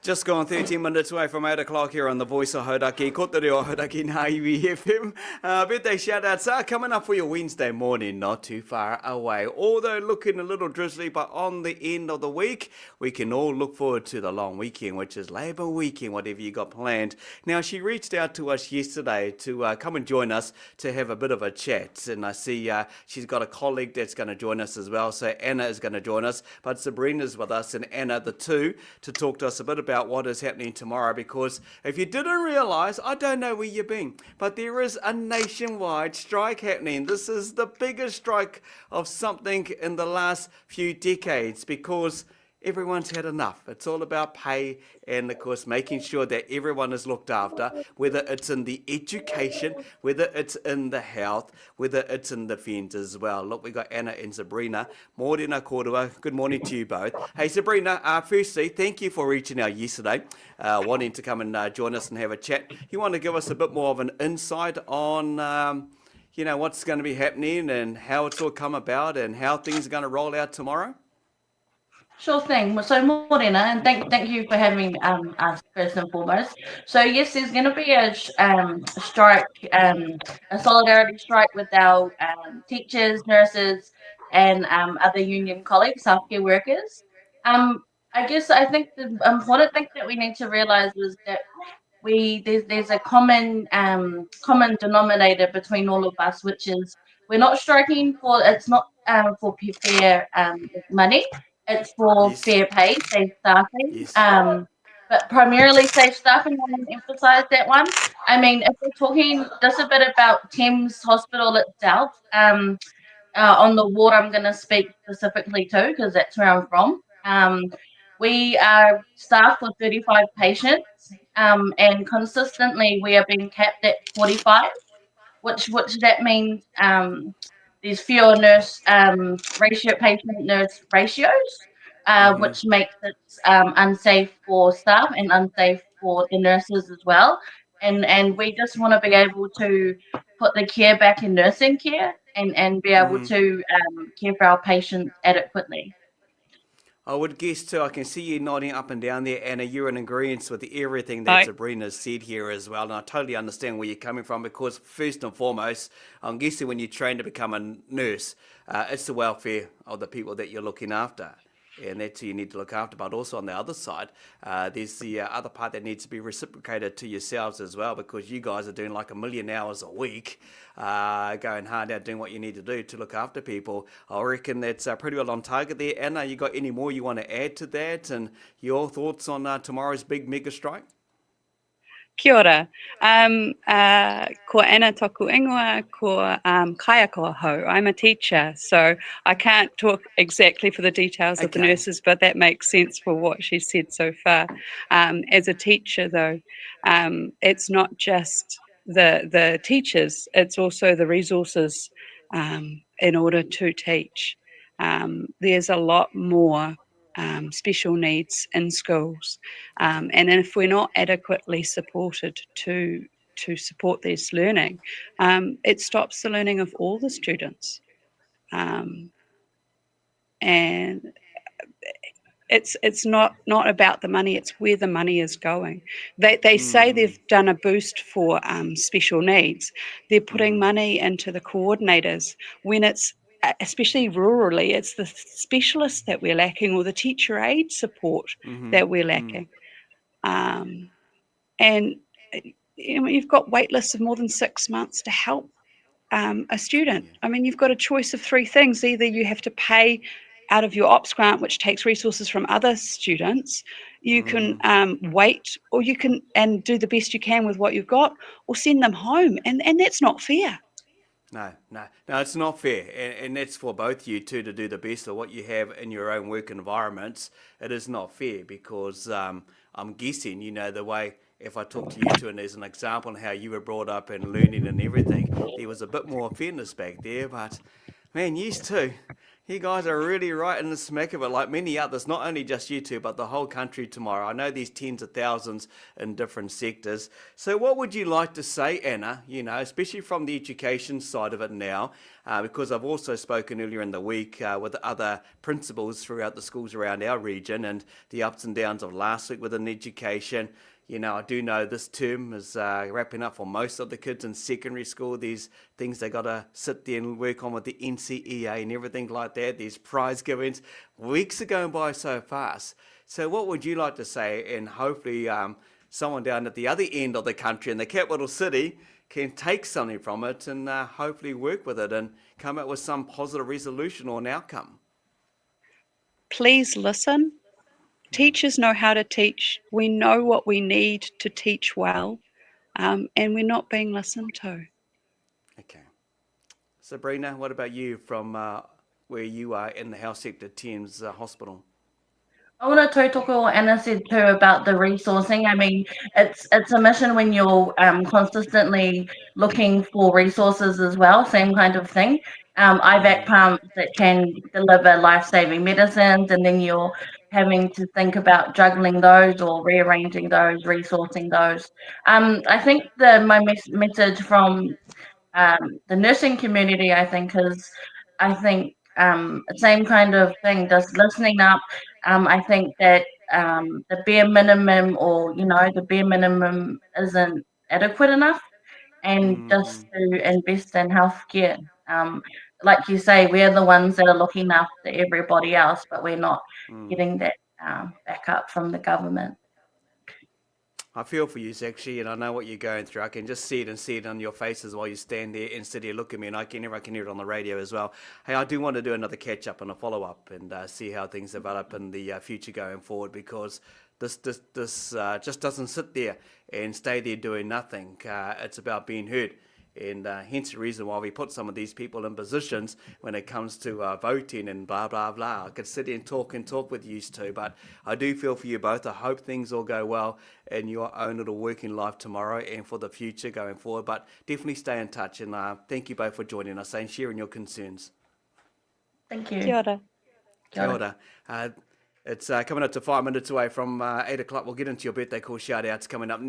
Just gone 13 minutes away from 8 o'clock here on the Voice of Hodaki. Ko te reo Hodaki na iwi FM. Birthday shout-outs are coming up for your Wednesday morning, not too far away. Although looking a little drizzly, but on the end of the week, we can all look forward to the long weekend, which is Labour weekend, whatever you got planned. Now, she reached out to us yesterday to come and join us to have a bit of a chat. And I see she's got a colleague that's going to join us as well. So Anna is going to join us, but Zabrina's with us, and Anna, the two, to talk to us a bit about what is happening tomorrow, because if you didn't realise, I don't know where you've been, but there is a nationwide strike happening. This is the biggest strike of something in the last few decades, because everyone's had enough. It's all about pay and, of course, making sure that everyone is looked after, whether it's in the education, whether it's in the health, whether it's in defence as well. Look, we got Anna and Zabrina. Mōrena kōrua. Good morning to you both. Hey, Zabrina, firstly, thank you for reaching out yesterday, wanting to come and join us and have a chat. You want to give us a bit more of an insight on what's going to be happening and how it's all come about and how things are going to roll out tomorrow? Sure thing. So, Morena, and thank you for having us first and foremost. So, yes, there's going to be a strike, a solidarity strike with our teachers, nurses, and other union colleagues, healthcare workers. I think the important thing that we need to realise is that there's a common denominator between all of us, which is we're not striking for for fair money. It's for Yes. fair pay, safe staffing. Yes. But primarily safe staffing, I want to emphasise that one. I mean, if we're talking just a bit about Thames Hospital itself, on the ward I'm going to speak specifically to, because that's where I'm from. We are staffed for 35 patients, and consistently we are being capped at 45, which that means there's fewer patient nurse ratios, which makes it unsafe for staff and unsafe for the nurses as well. And we just want to be able to put the care back in nursing care and be able to care for our patients adequately. I would guess too, I can see you nodding up and down there, Anna. You're in agreement with everything that Sabrina said here as well. And I totally understand where you're coming from, because first and foremost, I'm guessing when you train to become a nurse, it's the welfare of the people that you're looking after. And that's who you need to look after. But also on the other side, there's the other part that needs to be reciprocated to yourselves as well, because you guys are doing like 1 million hours a week, going hard out doing what you need to do to look after people. I reckon that's pretty well on target there. Anna, you got any more you want to add to that, and your thoughts on tomorrow's big mega strike? Kia ora. Ko Anna toku ingoa, ko kaya ko hau. I'm a teacher, so I can't talk exactly for the details of the nurses, but that makes sense for what she said so far. As a teacher, though, it's not just the teachers, it's also the resources in order to teach. There's a lot more special needs in schools, and if we're not adequately supported to support this learning, it stops the learning of all the students, and it's not about the money, it's where the money is going. They say they've done a boost for special needs. They're putting money into the coordinators when it's, especially rurally, it's the specialists that we're lacking, or the teacher aid support that we're lacking. And you've got wait lists of more than 6 months to help a student. I mean, you've got a choice of three things. Either you have to pay out of your ops grant, which takes resources from other students. You can wait, or you can and do the best you can with what you've got, or send them home. And that's not fair. No, it's not fair. And that's for both you two to do the best of what you have in your own work environments. It is not fair, because I'm guessing, the way, if I talk to you two and as an example on how you were brought up and learning and everything, there was a bit more fairness back there. But man, You guys are really right in the smack of it, like many others, not only just you two, but the whole country tomorrow. I know there's tens of thousands in different sectors. So what would you like to say, Anna, especially from the education side of it now, because I've also spoken earlier in the week with other principals throughout the schools around our region and the ups and downs of last week within education. I do know this term is wrapping up for most of the kids in secondary school. These things they got to sit there and work on with the NCEA and everything like that. These prize givings. Weeks are going by so fast. So what would you like to say? And hopefully someone down at the other end of the country in the capital city can take something from it and hopefully work with it and come up with some positive resolution or an outcome. Please listen. Teachers know how to teach. We know what we need to teach well, and we're not being listened to. Okay. Zabrina, what about you from where you are in the health sector, Thames Hospital? I want to talk what Anna said too about the resourcing. I mean, it's a mission when you're consistently looking for resources as well, same kind of thing. IVAC pumps that can deliver life-saving medicines, and then you're having to think about juggling those or rearranging those, resourcing those. I think my message from the nursing community, I think, same kind of thing, just listening up. I think that the bare minimum, or the bare minimum isn't adequate enough, and just to invest in healthcare. Like you say, we're the ones that are looking after everybody else, but we're not getting that backup from the government. I feel for you, actually, and I know what you're going through. I can just see it on your faces while you stand there and sit here, look at me, and I can hear it on the radio as well. Hey, I do want to do another catch up and a follow up and see how things develop in the future going forward, because this just doesn't sit there and stay there doing nothing. It's about being heard. And hence the reason why we put some of these people in positions when it comes to voting and blah, blah, blah. I could sit here and talk with you two, but I do feel for you both. I hope things all go well in your own little working life tomorrow and for the future going forward. But definitely stay in touch, and thank you both for joining us and sharing your concerns. Thank you. Kia ora. Kia ora. It's coming up to 5 minutes away from 8 o'clock. We'll get into your birthday call shout-outs coming up.